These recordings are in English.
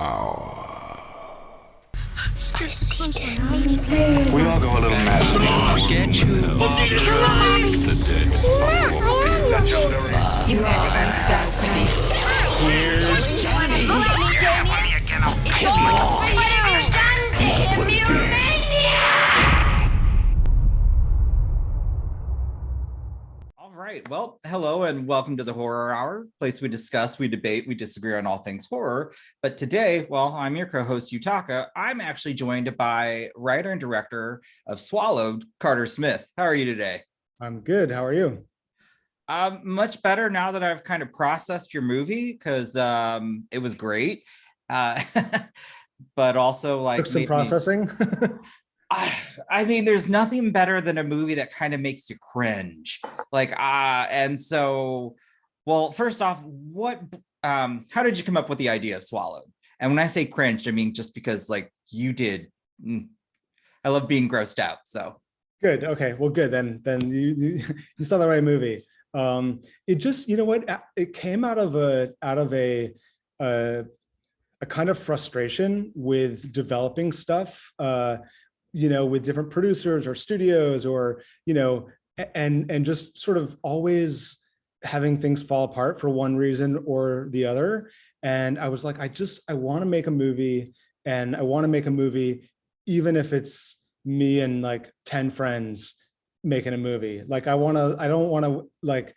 hour. I see dead people. We all go a little mad sometimes. We get you. The dead follow a legendary. You are going to die tonight. Here's Johnny. Go at me, Damien. It's all for you. All right. Well, hello and welcome to the Horror Hour, place we discuss, we debate, we disagree on all things horror. But today, well, I'm your co-host Yutaka. I'm actually joined by writer and director of Swallowed, Carter Smith. How are you today? I'm good. How are you? Much better now that I've kind of processed your movie because it was great. But also like Took some processing. I mean, there's nothing better than a movie that kind of makes you cringe. And so, well, first off, how did you come up with the idea of Swallowed? And when I say cringe, I mean, just because like you did, I love being grossed out. So Good. Okay. Well, good. Then you saw the right movie. It just, you know what, it came out of a kind of frustration with developing stuff, with different producers or studios or, and just sort of always having things fall apart for one reason or the other. And I was like, I want to make a movie, and I want to make a movie, even if it's me and like 10 friends making a movie. Like I don't want to like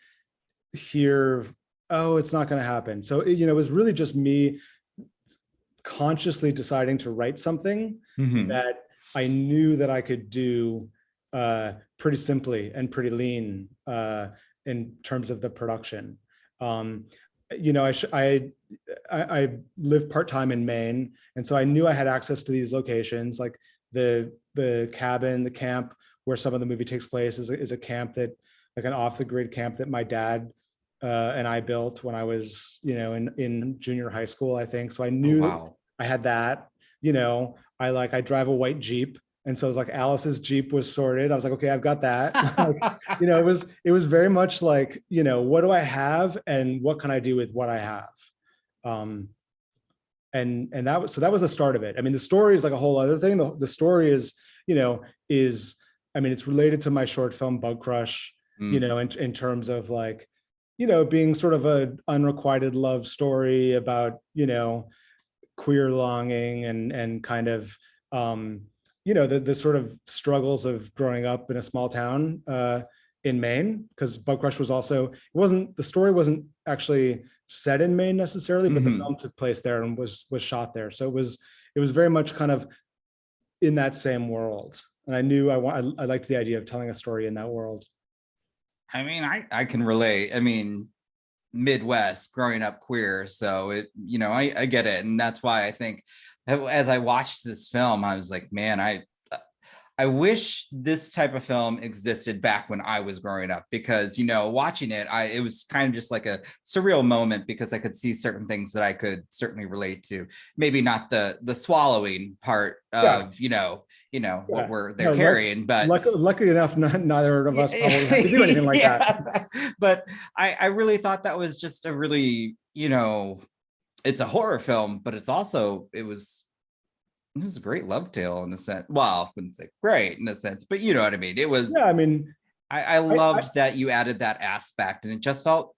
hear, oh, it's not going to happen. So, it was really just me consciously deciding to write something that I knew that I could do pretty simply and pretty lean in terms of the production. I live part-time in Maine, and so I knew I had access to these locations. Like the cabin, the camp where some of the movie takes place is a camp that, like an off-the-grid camp that my dad and I built when I was, in junior high school, I think. So I knew that I had that. I drive a white Jeep, and so it was like Alice's Jeep was sorted. I was like, okay, I've got that. It was very much like, what do I have and what can I do with what I have? And that was the start of it. I mean, the story is like a whole other thing. The story is, it's related to my short film Bug Crush, in terms of like, being sort of an unrequited love story about, queer longing and kind of, the sort of struggles of growing up in a small town in Maine, because Bug Crush was also, the story wasn't actually set in Maine necessarily, but the film took place there and was shot there. So it was very much kind of in that same world. And I knew I liked the idea of telling a story in that world. I mean, I can relate. I mean, Midwest, growing up queer, so I get it. And that's why I think as I watched this film, I was like, man, I wish this type of film existed back when I was growing up, because, watching it, it was kind of just like a surreal moment, because I could see certain things that I could certainly relate to. Maybe not the swallowing part of, what they're carrying, but luckily enough, neither of us probably had to do anything like that. But I really thought that was just a really, it's a horror film, but it was a great love tale in a sense. Well, I wouldn't say great in a sense, but you know what I mean. It was. Yeah, I mean, I loved that you added that aspect, and it just felt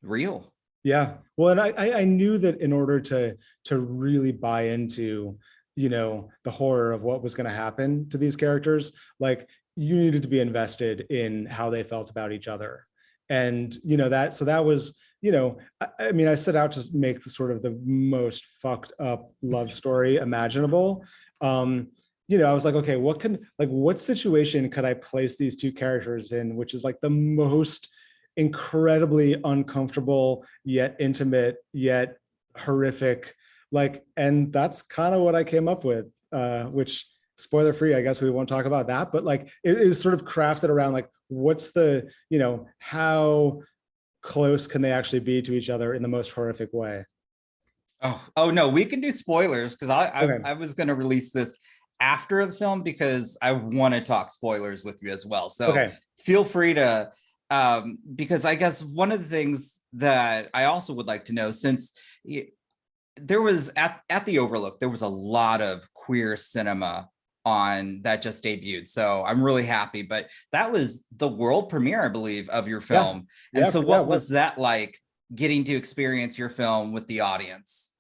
real. Yeah, well, and I knew that in order to really buy into, the horror of what was going to happen to these characters, like you needed to be invested in how they felt about each other, and that was. I set out to make the sort of the most fucked up love story imaginable. I was like, okay, what situation could I place these two characters in, which is like the most incredibly uncomfortable, yet intimate, yet horrific, and that's kind of what I came up with, which, spoiler free, I guess we won't talk about that, but like, it was sort of crafted around like, what's the, how close can they actually be to each other in the most horrific way? Oh no, we can do spoilers, because Okay. I was going to release this after the film because I want to talk spoilers with you as well. So okay. Feel free to, because I guess one of the things that I also would like to know, since there was at the Overlook, there was a lot of queer cinema on that just debuted. So I'm really happy. But that was the world premiere, I believe, of your film. And so what was that like, getting to experience your film with the audience?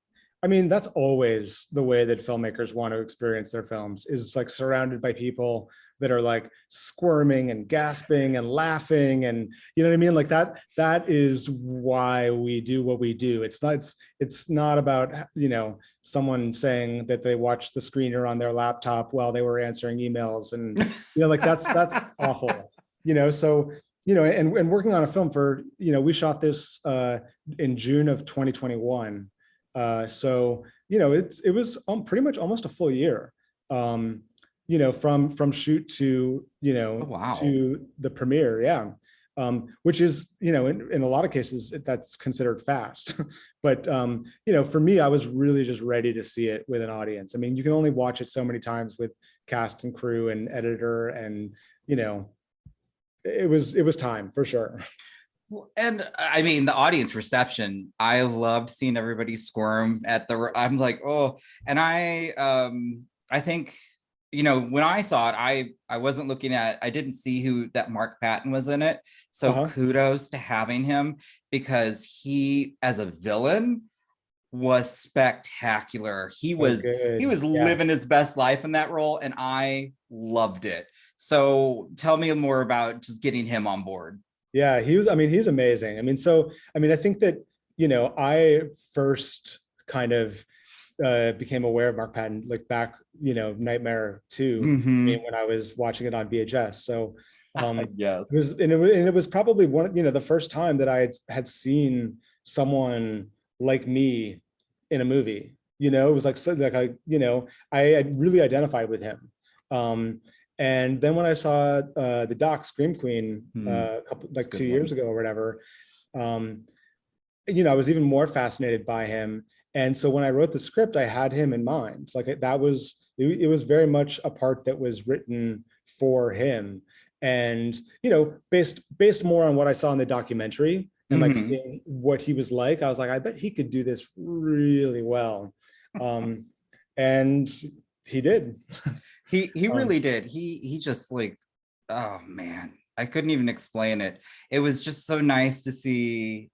I mean, that's always the way that filmmakers want to experience their films, is like surrounded by people that are like squirming and gasping and laughing, and you know what I mean? Like that is why we do what we do. It's not about, you know, someone saying that they watched the screener on their laptop while they were answering emails, and you know, like that's awful. You know, so you know, and working on a film for, you know, we shot this in June of 2021. So, you know, it was pretty much almost a full year, you know, from shoot to, you know, Oh, wow. to the premiere. Yeah. Which is, you know, in a lot of cases that's considered fast, but, you know, for me, I was really just ready to see it with an audience. I mean, you can only watch it so many times with cast and crew and editor, and, you know, it was time for sure. And I mean, the audience reception, I loved seeing everybody squirm at the, I'm like, oh, and I think, you know, when I saw it, I wasn't looking at, I didn't see who that Mark Patton was in it. So kudos to having him, because he, as a villain, was spectacular. He was living his best life in that role, and I loved it. So tell me more about just getting him on board. Yeah, I mean, he's amazing. I mean, so, I mean, I think that, you know, I first kind of became aware of Mark Patton, like back, you know, Nightmare 2, I mean, when I was watching it on VHS. So, yes. It was probably one, you know, the first time that I had seen someone like me in a movie. You know, it was like you know, I really identified with him. And then when I saw the doc Scream Queen a couple, like 2 years ago or whatever, you know, I was even more fascinated by him. And so when I wrote the script, I had him in mind. Like it was very much a part that was written for him. And, you know, based more on what I saw in the documentary and like seeing what he was like, I was like, I bet he could do this really well. And he did. He really did. He just like, oh man, I couldn't even explain it. It was just so nice to see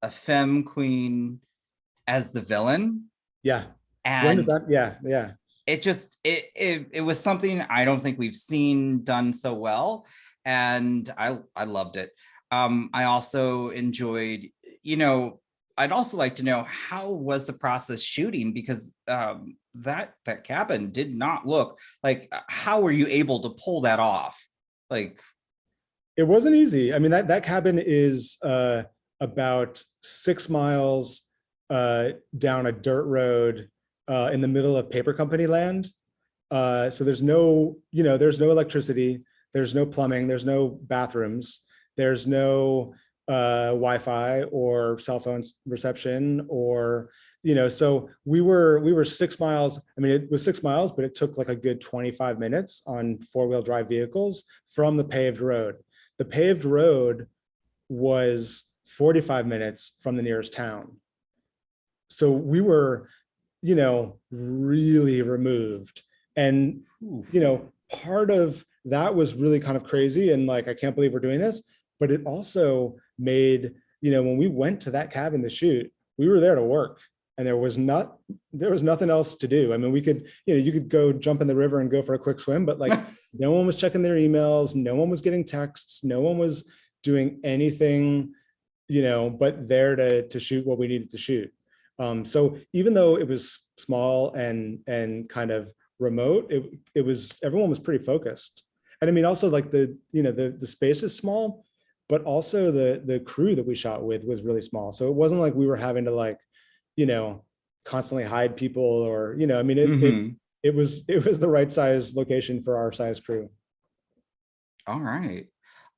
a femme queen as the villain. Yeah. And yeah. It just it was something I don't think we've seen done so well. And I loved it. I also enjoyed, you know, I'd also like to know, how was the process shooting? Because that cabin did not look like, how were you able to pull that off? Like, it wasn't easy. I mean, that cabin is about 6 miles down a dirt road in the middle of paper company land. So there's no, you know, there's no electricity, there's no plumbing, there's no bathrooms, there's no Wi-Fi or cell phone reception, or, you know, so we were 6 miles. I mean, it was 6 miles, but it took like a good 25 minutes on 4-wheel drive vehicles from the paved road. The paved road was 45 minutes from the nearest town. So we were, you know, really removed. And, you know, part of that was really kind of crazy. And like, I can't believe we're doing this, but it also made, you know, when we went to that cabin to shoot, we were there to work, and there was nothing else to do. I mean, we could, you know, you could go jump in the river and go for a quick swim, but like no one was checking their emails, no one was getting texts, no one was doing anything, you know, but there to shoot what we needed to shoot. So even though it was small and kind of remote, it was, everyone was pretty focused. And I mean, also like the space is small, but also the crew that we shot with was really small. So it wasn't like we were having to like, you know, constantly hide people, or, you know, I mean, it was the right size location for our size crew. All right.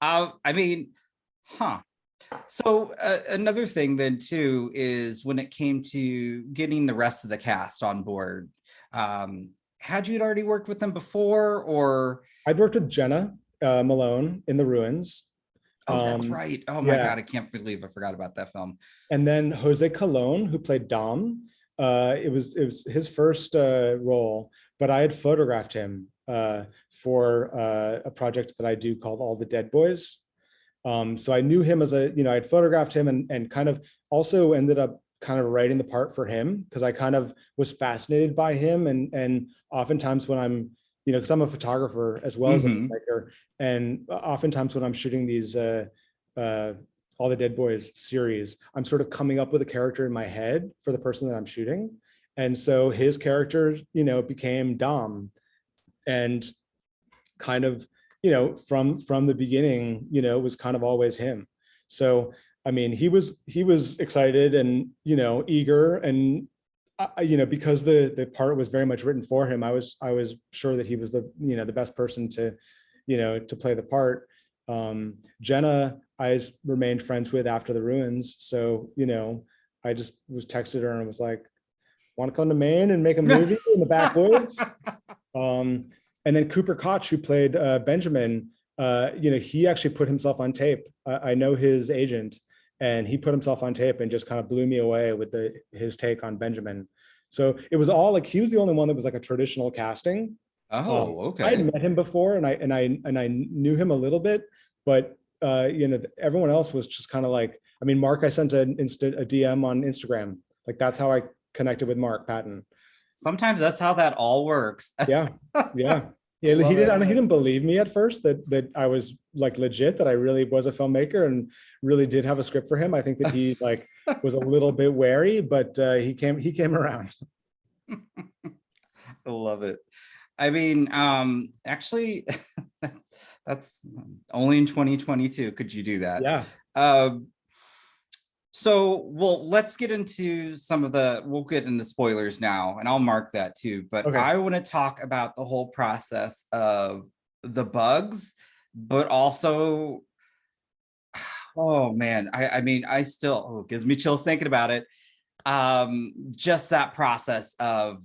I mean, so another thing then too is when it came to getting the rest of the cast on board, had you already worked with them before, or? I'd worked with Jenna Malone in The Ruins. Oh, that's right. Oh my God, I can't believe I forgot about that film. And then Jose Colon, who played Dom, it was his first role, but I had photographed him for a project that I do called All the Dead Boys. So I knew him as a, you know, I'd photographed him and kind of also ended up kind of writing the part for him because I kind of was fascinated by him. And oftentimes when I'm, you know, because I'm a photographer as well as a filmmaker, and oftentimes when I'm shooting these All the Dead Boys series, I'm sort of coming up with a character in my head for the person that I'm shooting. And so his character, you know, became Dom, and kind of, you know, from the beginning, you know, it was kind of always him. So I mean, he was excited and, you know, eager, and you know, because the part was very much written for him, I was sure that he was the, you know, the best person to, you know, to play the part. Jenna, I remained friends with after the Ruins, so, you know, I just was texted her and was like, want to come to Maine and make a movie in the backwoods? And then Cooper Koch, who played Benjamin, you know, he actually put himself on tape. I know his agent, and he put himself on tape and just kind of blew me away with his take on Benjamin. So it was all like, he was the only one that was like a traditional casting. Oh, okay. I had met him before, and I knew him a little bit, but you know, everyone else was just kind of like, I mean, Mark, I sent a DM on Instagram. Like, that's how I connected with Mark Patton. Sometimes that's how that all works. Yeah. He didn't believe me at first that I was like legit, that I really was a filmmaker and really did have a script for him. I think that he like was a little bit wary, but he came around. I love it. I mean, actually, that's only in 2022 could you do that. Yeah. So, well, let's get into we'll get into spoilers now, and I'll mark that too. But okay. I want to talk about the whole process of the bugs, but also, oh man, I mean, I still, it gives me chills thinking about it. Just that process of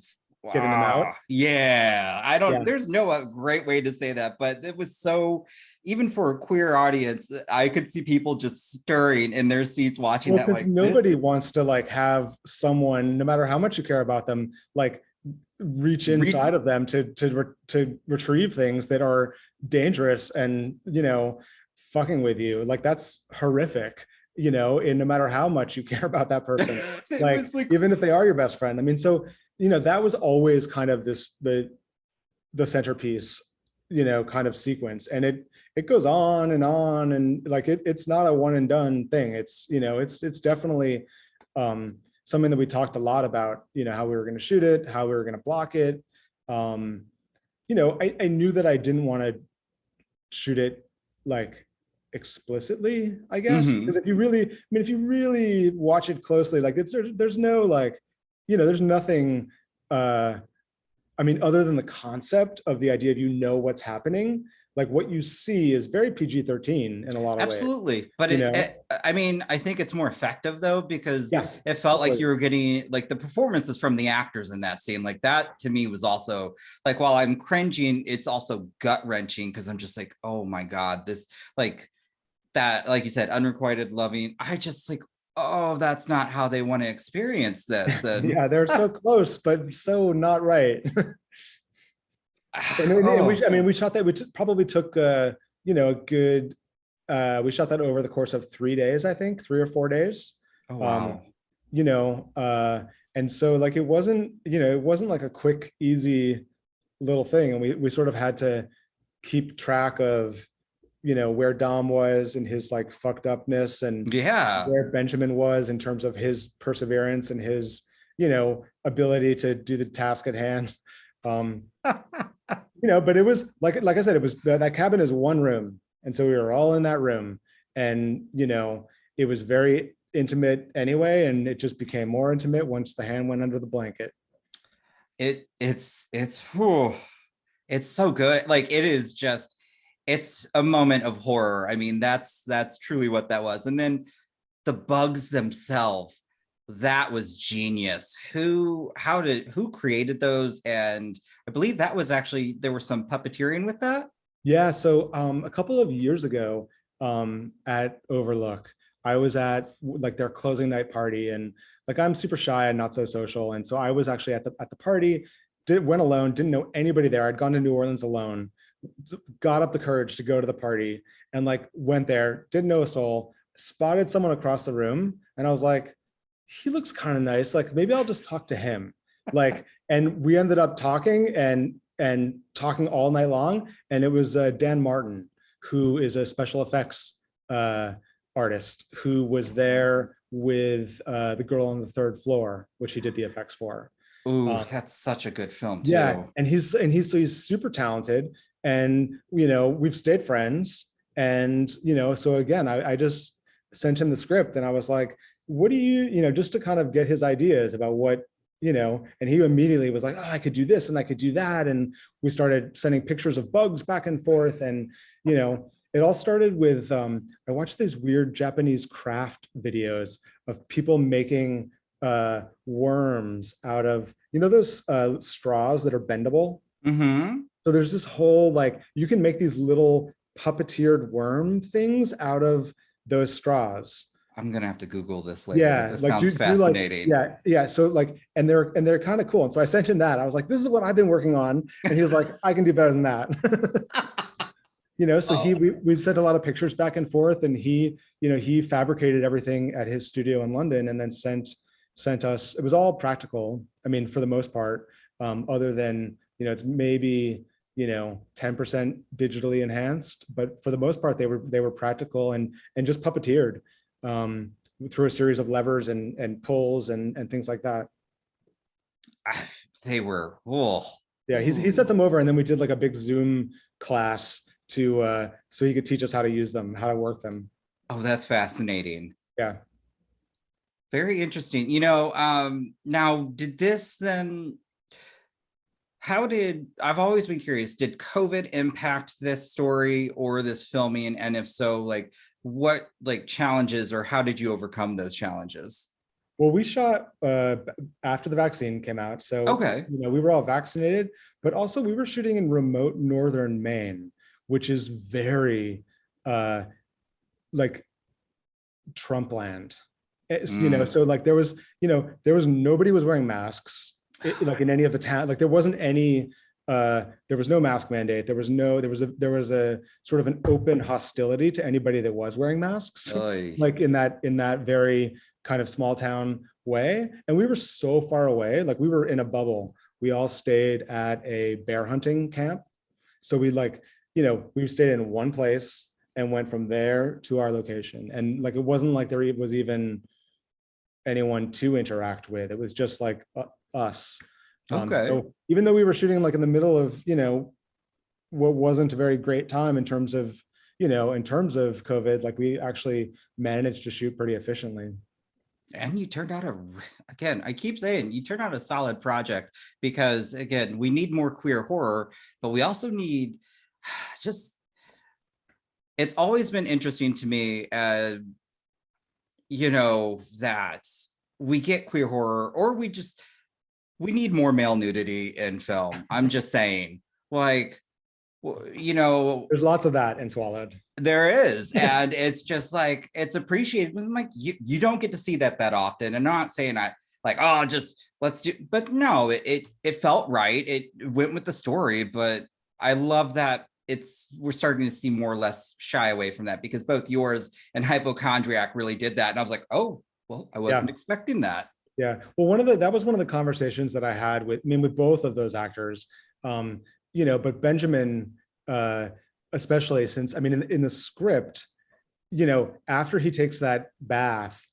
getting them out. Yeah, there's no great way to say that, but it was so, even for a queer audience, I could see people just stirring in their seats watching that. Like, nobody wants to like have someone, no matter how much you care about them, like reach inside of them to retrieve things that are dangerous and, you know, fucking with you. Like, that's horrific, you know, and no matter how much you care about that person, like even if they are your best friend. I mean, so, you know, that was always kind of the centerpiece, you know, kind of sequence. And it goes on, and like it's not a one and done thing. It's, you know, it's definitely something that we talked a lot about, you know, how we were going to shoot it, how we were going to block it. You know, I knew that I didn't want to shoot it like explicitly, I guess, because if you really watch it closely, like there's no like, you know, there's nothing, I mean, other than the concept of the idea of, you know, what's happening, like what you see is very PG-13 in a lot of ways. Absolutely. But I mean, I think it's more effective though, because it felt like you were getting like the performances from the actors in that scene. Like that to me was also like, while I'm cringing, it's also gut wrenching, because I'm just like, oh my God, this, like that, like you said, unrequited loving. I just like, oh, that's not how they want to experience this. And yeah, they're so close, but so not right. We shot that. We probably took, you know, a good. We shot that over the course of 3 days, I think, 3 or 4 days. Oh, wow. You know, and so like it wasn't like a quick, easy little thing, and we sort of had to keep track of, you know, where Dom was and his like fucked upness, and where Benjamin was in terms of his perseverance and his, you know, ability to do the task at hand. You know, but it was like I said, it was that cabin is one room, and so we were all in that room, and, you know, it was very intimate anyway, and it just became more intimate once the hand went under the blanket. It's so good. Like, it is just, it's a moment of horror. I mean, that's truly what that was. And then the bugs themselves, that was genius. Who created those? And I believe that was actually, there was some puppeteering with that. Yeah. So a couple of years ago at Overlook, I was at like their closing night party, and like I'm super shy and not so social, and so I was actually at the party. Went alone, didn't know anybody there. I'd gone to New Orleans alone, got up the courage to go to the party, and like went there, didn't know a soul. Spotted someone across the room, and I was like, he looks kind of nice. Like maybe I'll just talk to him. Like, and we ended up talking and talking all night long. And it was Dan Martin, who is a special effects artist, who was there with the girl on the third floor, which he did the effects for. Ooh, that's such a good film too. Yeah, and he's super talented, and we've stayed friends, and so again, I just sent him the script, and I was like, what do you just to kind of get his ideas about what and he immediately was like, oh, I could do this and I could do that, and we started sending pictures of bugs back and forth, and it all started with I watched these weird Japanese craft videos of people making worms out of those straws that are bendable. Mm-hmm. So there's this whole like you can make these little puppeteered worm things out of those straws. I'm gonna have to Google this later. Yeah, This like sounds fascinating. yeah. So like, and they're kind of cool. And so I sent him that. I was like, this is what I've been working on, and he was like, I can do better than that. So we sent a lot of pictures back and forth, and he fabricated everything at his studio in London, and then sent us. It was all practical. I mean, for the most part, other than it's maybe 10% digitally enhanced, but for the most part, they were practical and just puppeteered through a series of levers and pulls and things like that. They were, oh. Yeah, he set them over, and then we did like a big Zoom class to so he could teach us how to use them, how to work them. Oh, that's fascinating. Yeah. Very interesting. Now did this then, I've always been curious, did COVID impact this story or this filming? And if so, like what challenges, or how did you overcome those challenges? Well, we shot after the vaccine came out. So okay, we were all vaccinated, but also we were shooting in remote northern Maine, which is very like Trump land. So like there was nobody was wearing masks like in any of the town. Like there wasn't any there was no mask mandate. There was a sort of an open hostility to anybody that was wearing masks. Oy. Like in that very kind of small town way. And we were so far away, like we were in a bubble. We all stayed at a bear hunting camp. So we we stayed in one place and went from there to our location. And like, it wasn't like there was even anyone to interact with. It was just like us. Okay. So even though we were shooting like in the middle of, what wasn't a very great time in terms of COVID, like we actually managed to shoot pretty efficiently. And you turned out again, I keep saying you turned out a solid project, because again, we need more queer horror, but we also need it's always been interesting to me, that we get queer horror, or we need more male nudity in film. I'm just saying, like, there's lots of that in Swallowed. There is, and it's just like, it's appreciated. Like you don't get to see that often. And I'm not saying let's do, but no, it felt right. It went with the story, but I love that we're starting to see more or less shy away from that, because both yours and Hypochondriac really did that. And I was like, oh, well, I wasn't expecting that. Yeah. Well, that was one of the conversations that I had with both of those actors. But Benjamin, especially since, in the script, after he takes that bath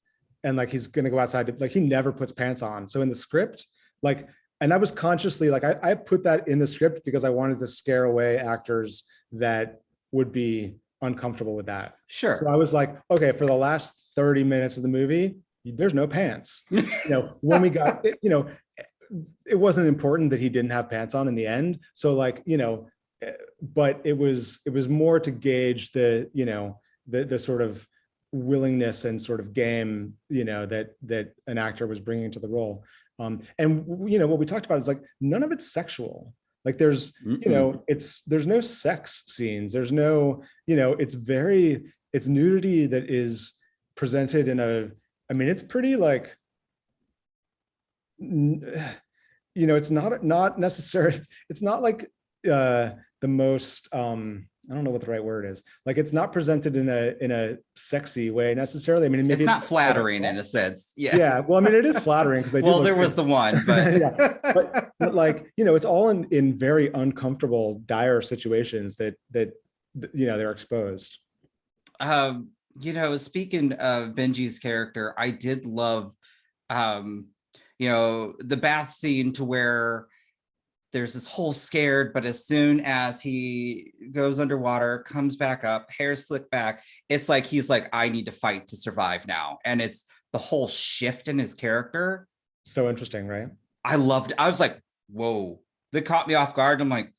and like he's gonna go outside, like he never puts pants on. So in the script, like, and I was consciously like, I put that in the script because I wanted to scare away actors that would be uncomfortable with that. Sure. So I was like, okay, for the last 30 minutes of the movie, there's no pants. When we got it, it wasn't important that he didn't have pants on in the end. So like, but it was more to gauge the sort of willingness and sort of game, that an actor was bringing to the role. And what we talked about is like, none of it's sexual. Like there's, there's no sex scenes. There's no, it's nudity that is presented in a, I mean, it's pretty like, it's not necessarily, it's not like the most, I don't know what the right word is. Like, it's not presented in a sexy way necessarily. I mean, maybe it's not flattering in a sense. Yeah. Yeah. Well, I mean, it is flattering because they do. Well, there was the one, but yeah. But like, it's all in very uncomfortable, dire situations that they're exposed. Speaking of Benji's character, I did love, the bath scene to where there's this whole scared, but as soon as he goes underwater, comes back up, hair slicked back, it's like he's like, I need to fight to survive now. And it's the whole shift in his character. So interesting, right? I loved it. I was like, whoa, that caught me off guard. I'm like,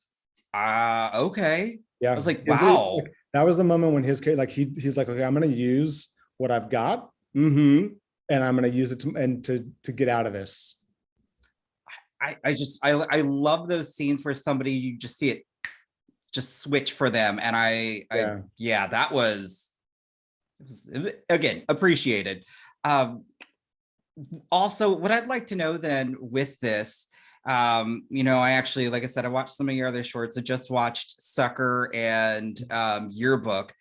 okay. Yeah. I was like, wow. That was the moment when his character, like he's like, okay, I'm gonna use what I've got, and I'm gonna use it to get out of this. I love those scenes where somebody, you just see it just switch for them. And that was again, appreciated. Also, what I'd like to know then with this, I actually, like I said, I watched some of your other shorts. I just watched Sucker and Yearbook.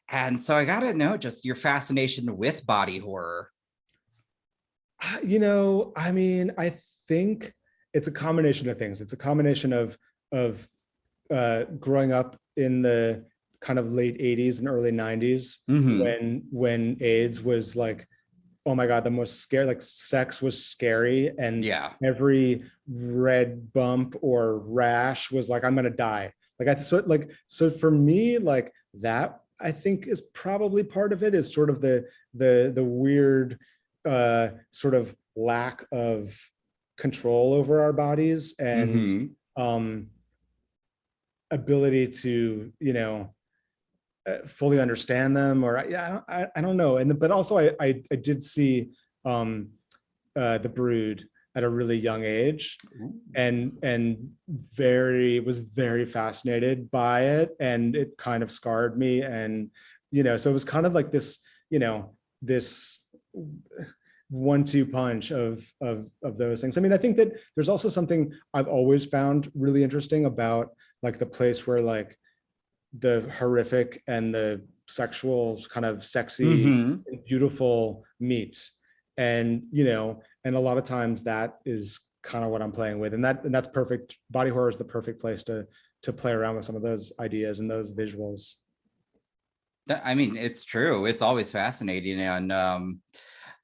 And so I got to know just your fascination with body horror. I mean, I think it's a combination of things. It's a combination of growing up in the kind of late 80s and early 90s when AIDS was like, oh my God, the most scary, like sex was scary. And every red bump or rash was like, I'm going to die. So for me, like that, I think is probably part of it, is sort of the weird sort of lack of control over our bodies and ability to, fully understand them, or I don't know. But also I did see The Brood at a really young age, and was very fascinated by it, and it kind of scarred me. And so it was kind of like this, this 1-2 punch of those things. I mean, I think that there's also something I've always found really interesting about like the place where like the horrific and the sexual kind of sexy and beautiful meet. And and a lot of times that is kind of what I'm playing with, and that's perfect. Body horror is the perfect place to play around with some of those ideas and those visuals. I mean, it's true. It's always fascinating. And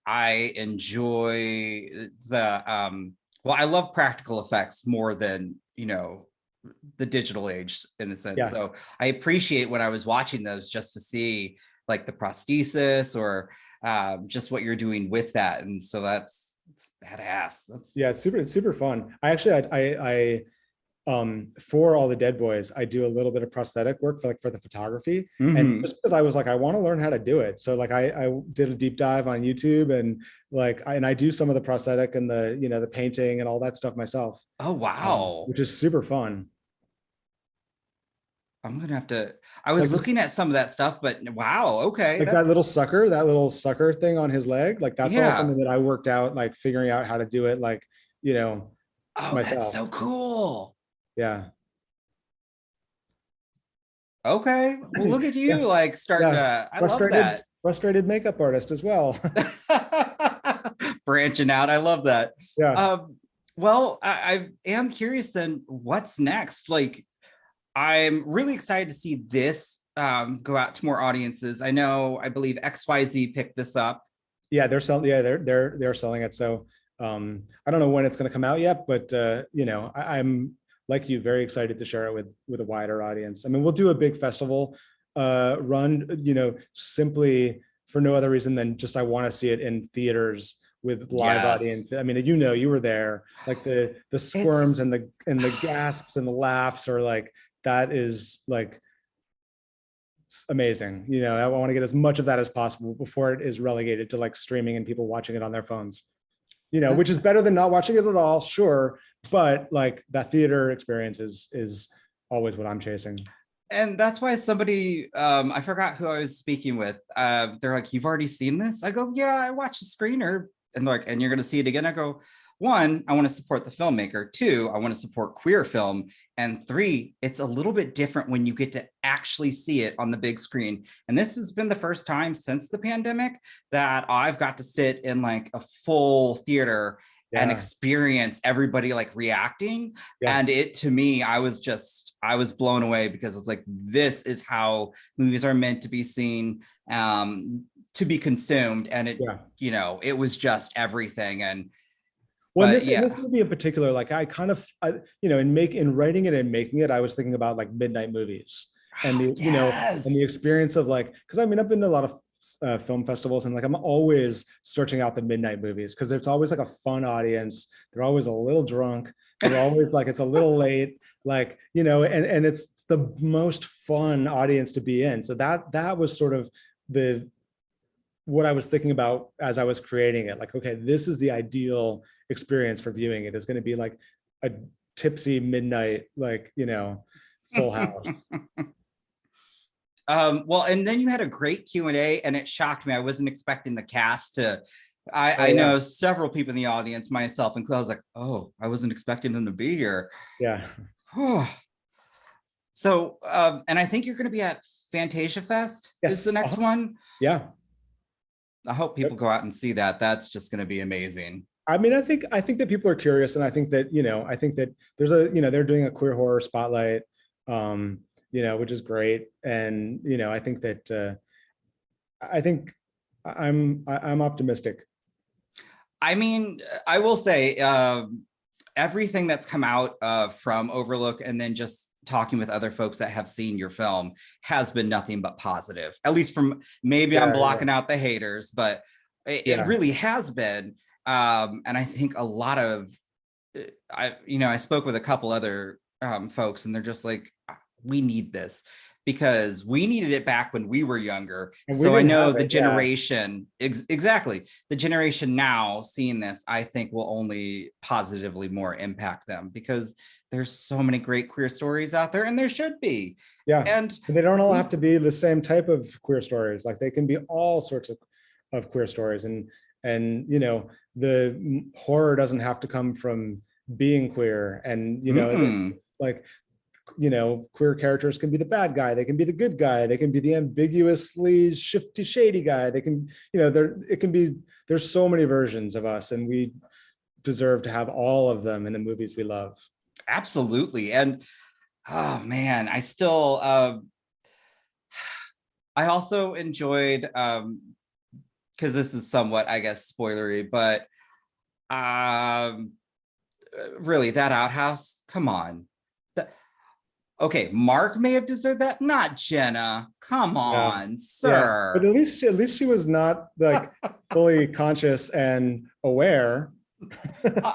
I enjoy the I love practical effects more than the digital age in a sense. So I appreciate when I was watching those just to see like the prosthesis or just what you're doing with that. And so that's badass. It's super fun. I actually I for All the Dead Boys, I do a little bit of prosthetic work for the photography, and just because I was like, I want to learn how to do it, so like I did a deep dive on YouTube, and I do some of the prosthetic and the the painting and all that stuff myself. Oh wow, which is super fun. I'm gonna have to. I was looking at some of that stuff, but wow, okay. Like that little sucker thing on his leg, like that's all something that I worked out, like figuring out how to do it, like Oh, myself. That's so cool. Yeah. Okay. Well, look at you, like starting to. I love that. Frustrated makeup artist as well. Branching out. I love that. Yeah. Well, I am curious then, what's next? Like, I'm really excited to see this go out to more audiences. I believe XYZ picked this up. Yeah, they're selling. Yeah, they're selling it. So I don't know when it's going to come out yet, but I'm like you, very excited to share it with a wider audience. I mean, we'll do a big festival run, simply for no other reason than just I want to see it in theaters with live audience. I mean, you were there, like the squirms and the gasps and the laughs are like, that is like amazing. I want to get as much of that as possible before it is relegated to like streaming and people watching it on their phones. Which is better than not watching it at all, sure, but like that theater experience is always what I'm chasing. and that's why somebody, I forgot who I was speaking with. They're like, "You've already seen this?" I go, "Yeah, I watched the screener." And they're like, "And you're going to see it again?" I go, "One, I want to support the filmmaker. Two, I want to support queer film. And three, it's a little bit different when you get to actually see it on the big screen." And this has been the first time since the pandemic that I've got to sit in like a full theater and experience everybody like reacting. And it, to me, I was blown away, because it's like, this is how movies are meant to be seen, to be consumed. And it, you know, it was just everything. And well, in this movie in particular, like I you know, in writing it and making it, I was thinking about like midnight movies and the, you know, and the experience of like, because I mean, I've been to a lot of film festivals, and like I'm always searching out the midnight movies, because it's always like a fun audience. They're always a little drunk. They're always like, it's a little late, like, you know, and it's the most fun audience to be in. So that was sort of what I was thinking about as I was creating it. Like, okay, this is the ideal experience for viewing it. Is going to be like a tipsy midnight, like, you know, Full House. Well, and then you had a great Q&A, and it shocked me. I wasn't expecting the cast to, I know several people in the audience, myself included. I was like, oh, I wasn't expecting them to be here. Yeah. So, and I think you're going to be at Fantasia Fest is the next one. Yeah. I hope people go out and see that. That's just going to be amazing. I mean, I think that people are curious, and I think that, you know, I think that there's they're doing a queer horror spotlight, you know, which is great. And, you know, I think that, I'm optimistic. I mean, I will say, everything that's come out from Overlook, and then just talking with other folks that have seen your film, has been nothing but positive. At least from, maybe I'm blocking out the haters, but it really has been. And I think a lot of, I spoke with a couple other folks, and they're just like, we need this, because we needed it back when we were younger. So I know the generation, exactly, the generation now seeing this, I think will only positively more impact them, because there's so many great queer stories out there, and there should be. Yeah, and they don't all have to be the same type of queer stories. Like, they can be all sorts of queer stories, and you know, the horror doesn't have to come from being queer. And, you know, like, you know, queer characters can be the bad guy, they can be the good guy, they can be the ambiguously shifty, shady guy, they can, you know, there's so many versions of us, and we deserve to have all of them in the movies we love. Absolutely. And oh man, I still I also enjoyed, because this is somewhat, I guess, spoilery, but really, that outhouse, come on. Okay, Mark may have deserved that, not Jenna. Come on, sir. Yeah. But at least she was not like fully conscious and aware.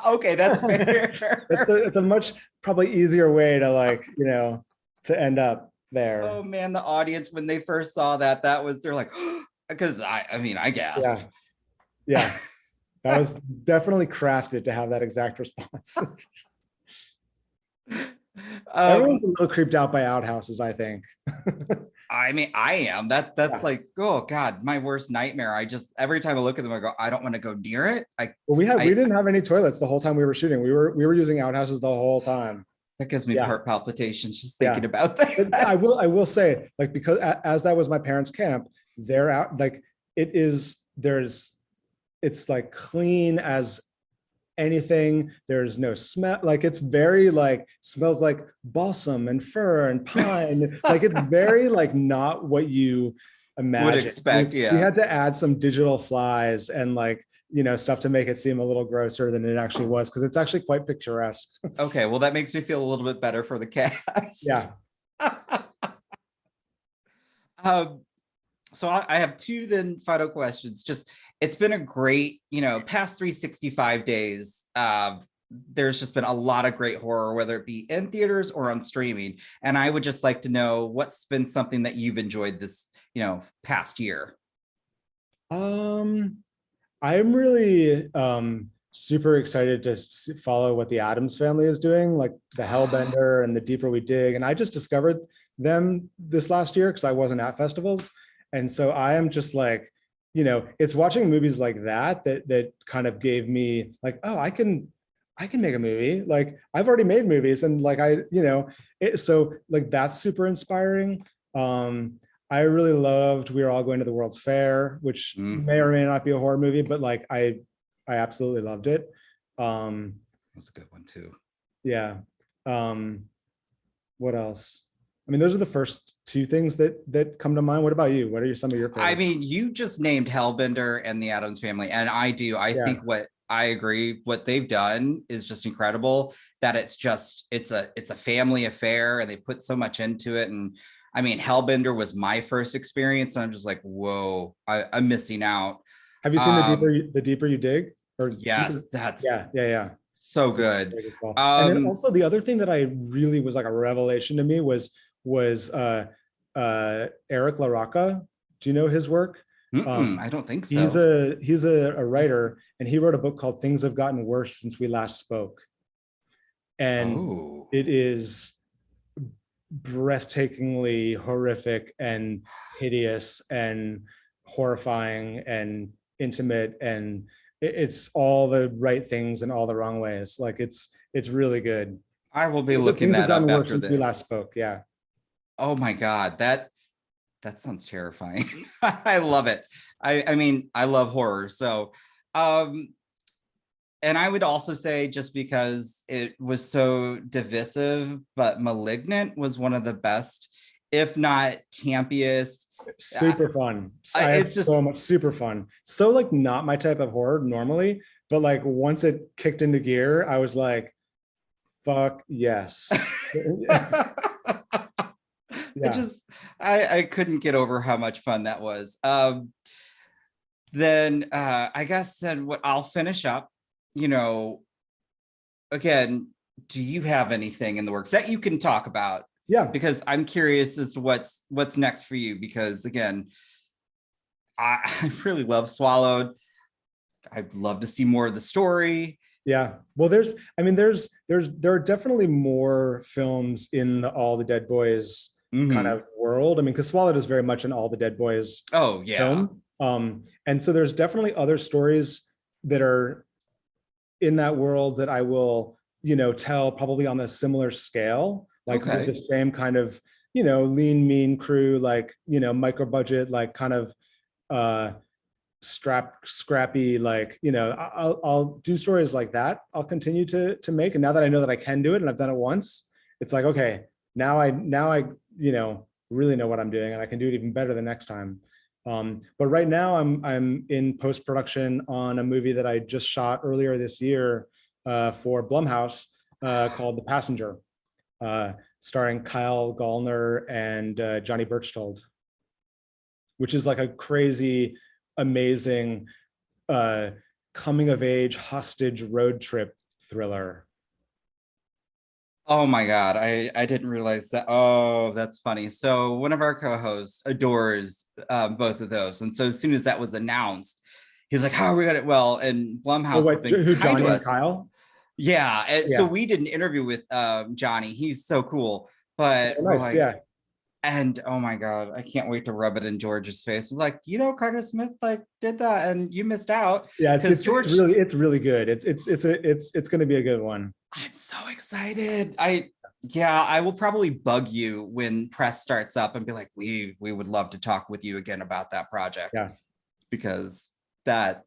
Okay, that's fair. It's a much probably easier way to, like, you know, to end up there. Oh man, the audience, when they first saw that, they're like, because I mean, I gasped. Yeah. That was definitely crafted to have that exact response. Everyone's a little creeped out by outhouses, I think. I mean, I am. That's like, oh God, my worst nightmare. Every time I look at them, I go, I don't want to go near it. We didn't have any toilets the whole time we were shooting. We were using outhouses the whole time. That gives me heart palpitations just thinking about that. I will say, like, because as that was my parents' camp, they're out, like, it's like clean as anything. There's no smell, like, it's very, like, smells like balsam and fir and pine. Like, it's very, like, not what you imagine. Would expect. We had to add some digital flies and, like, you know, stuff to make it seem a little grosser than it actually was, because it's actually quite picturesque. Okay, well, that makes me feel a little bit better for the cast. Yeah. So I have two then final questions. Just, it's been a great, you know, past 365 days. There's just been a lot of great horror, whether it be in theaters or on streaming. And I would just like to know what's been something that you've enjoyed this, you know, past year. I'm really super excited to follow what the Addams Family is doing, like the Hellbender and the Deeper We Dig. And I just discovered them this last year because I wasn't at festivals. And so I am just like, it's watching movies like that kind of gave me like, oh, I can make a movie. Like I've already made movies and like so like that's super inspiring. I really loved We Are All Going to the World's Fair, which may or may not be a horror movie, but like I absolutely loved it. That's a good one too. Yeah. What else? I mean, those are the first two things that come to mind. What about you? What are some of your favorites? I mean, you just named Hellbender and the Addams Family, and I think I agree. What they've done is just incredible. That it's a family affair, and they put so much into it. And I mean, Hellbender was my first experience, and I'm just like, whoa, I'm missing out. Have you seen the deeper you dig? Or yes, that's yeah. So good. And then also the other thing that I really was like a revelation to me was Eric LaRocca. Do you know his work? I don't think so. He's a writer, and he wrote a book called Things Have Gotten Worse Since We Last Spoke. And it is breathtakingly horrific and hideous and horrifying and intimate, and it's all the right things and all the wrong ways. Like it's really good. I will be looking that up after this. We last spoke. Yeah. Oh my God, that sounds terrifying. I love it. I mean, I love horror. So, and I would also say, just because it was so divisive, but Malignant was one of the best, if not campiest. Super fun. It's just so much super fun. So like not my type of horror normally, but like once it kicked into gear, I was like, fuck yes. Yeah. I couldn't get over how much fun that was. Then I guess then what I'll finish up, again, do you have anything in the works that you can talk about? Yeah, because I'm curious as to what's next for you, because again, I really love Swallowed. I'd love to see more of the story. Yeah, well, there are definitely more films in the All the Dead Boys kind of world. I mean, because Swallowed is very much an All the Dead Boys film. And so there's definitely other stories that are in that world that I will, tell probably on a similar scale, like with the same kind of, lean, mean crew, like, micro budget, like kind of scrappy, like, I'll do stories like that. I'll continue to make. And now that I know that I can do it and I've done it once, it's like, okay, now I really know what I'm doing and I can do it even better the next time. But right now I'm in post-production on a movie that I just shot earlier this year for Blumhouse called The Passenger, starring Kyle Gallner and Johnny Birchtold, which is like a crazy, amazing coming of age hostage road trip thriller. Oh my God, I didn't realize that. Oh, that's funny. So one of our co-hosts adores both of those. And so as soon as that was announced, he was like, how are we gonna, well, and Blumhouse has been kind Johnny to us. And Kyle? Yeah. So we did an interview with Johnny. He's so cool. But nice, like, and oh my God, I can't wait to rub it in George's face. I'm like, Carter Smith like did that and you missed out. Yeah, it's really good. It's gonna be a good one. I'm so excited. I will probably bug you when press starts up and be like, we would love to talk with you again about that project. Yeah. Because and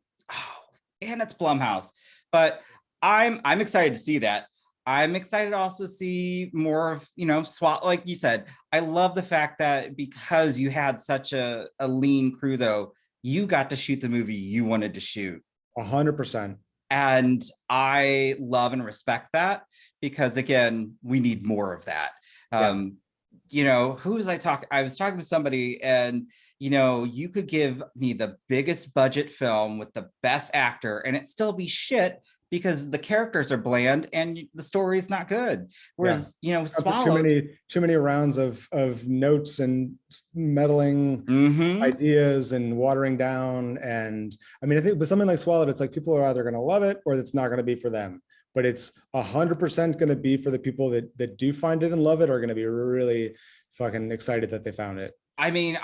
it's Blumhouse. But I'm excited to see that. I'm excited to also see more of, SWAT, like you said. I love the fact that because you had such a lean crew, though, you got to shoot the movie you wanted to shoot. 100%. And I love and respect that, because again, we need more of that. Who was I talking? I was talking to somebody, and you could give me the biggest budget film with the best actor and it still be shit because the characters are bland and the story is not good. Whereas, Swallowed, too many rounds of notes and meddling ideas and watering down. And I mean, I think with something like Swallowed, it's like people are either going to love it or it's not going to be for them. But it's 100% going to be for the people that do find it and love it, are going to be really fucking excited that they found it. I mean,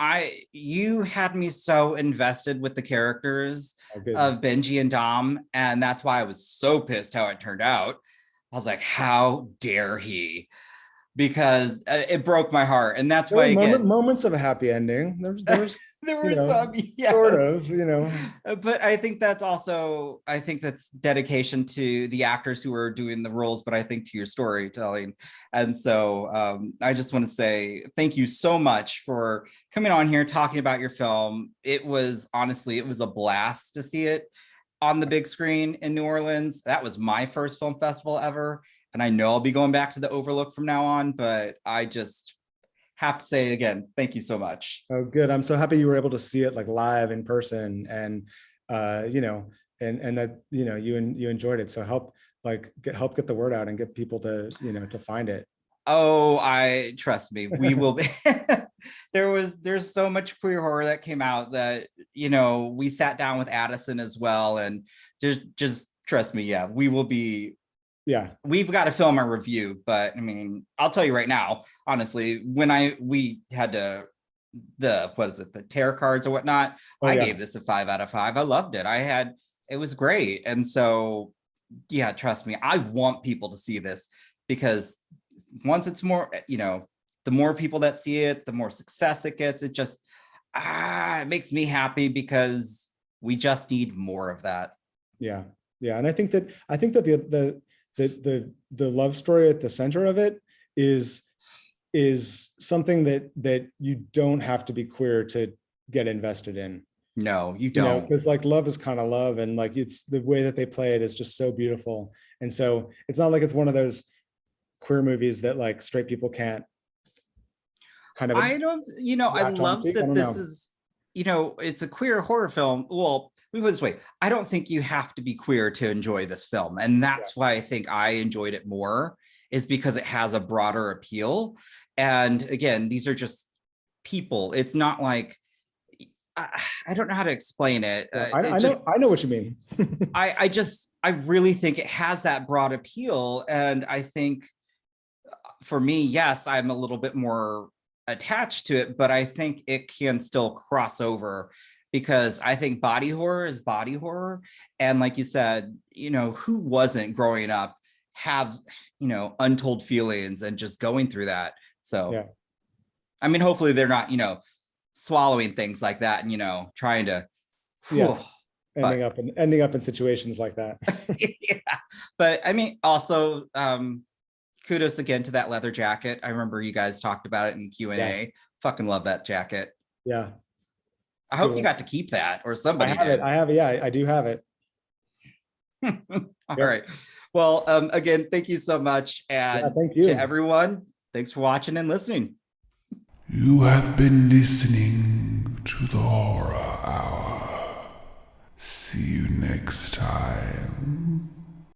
you had me so invested with the characters Oh, good. of Benji and Dom, and that's why I was so pissed how it turned out. I was like, how dare he? Because it broke my heart, and that's There why were again moments of a happy ending. There was there were you know, some, yes. sort of, you know. But I think that's also, I think that's dedication to the actors who are doing the roles, but I think to your storytelling. And so I just want to say thank you so much for coming on here, talking about your film. It was honestly, it was a blast to see it on the big screen in New Orleans. That was my first film festival ever. And I know I'll be going back to the Overlook from now on, but I just have to say again, thank you so much. Oh, good. I'm so happy you were able to see it like live in person, and you know, and that, you know, you enjoyed it. So help get the word out and get people to, you know, to find it. Oh, I trust me, we will be. There's so much queer horror that came out that, you know, we sat down with Addison as well, and just trust me, yeah, we will be. Yeah, we've got to film our review, but I mean, I'll tell you right now, honestly, when we had the tarot cards or whatnot, I gave this a 5 out of 5. I loved it. It was great. And so, yeah, trust me, I want people to see this, because once it's more, you know, the more people that see it, the more success it gets. It just, it makes me happy, because we just need more of that. Yeah. And I think that the love story at the center of it is something that you don't have to be queer to get invested in. No, you don't. Because like love is kind of love, and like it's the way that they play it is just so beautiful. And so it's not like it's one of those queer movies that like straight people can't kind of. I don't, you know, I love that this is, you know, it's a queer horror film. Well, we put it this way, I don't think you have to be queer to enjoy this film. And that's why I think I enjoyed it more, is because it has a broader appeal. And again, these are just people. It's not like, I don't know how to explain it. I know what you mean. I really think it has that broad appeal. And I think for me, yes, I'm a little bit more attached to it, but I think it can still cross over, because I think body horror is body horror. And like you said, you know, who wasn't growing up have, you know, untold feelings and just going through that. So, yeah. I mean, hopefully they're not, you know, swallowing things like that and, you know, trying to, ending up in situations like that. Yeah. But I mean, also, kudos again to that leather jacket. I remember you guys talked about it in Q&A. Yes. Fucking love that jacket. Yeah. I hope you got to keep that, or somebody did. I have it. Yeah, I do have it. All right. Well, again, thank you so much. And thank you to everyone. Thanks for watching and listening. You have been listening to the Horror Hour. See you next time.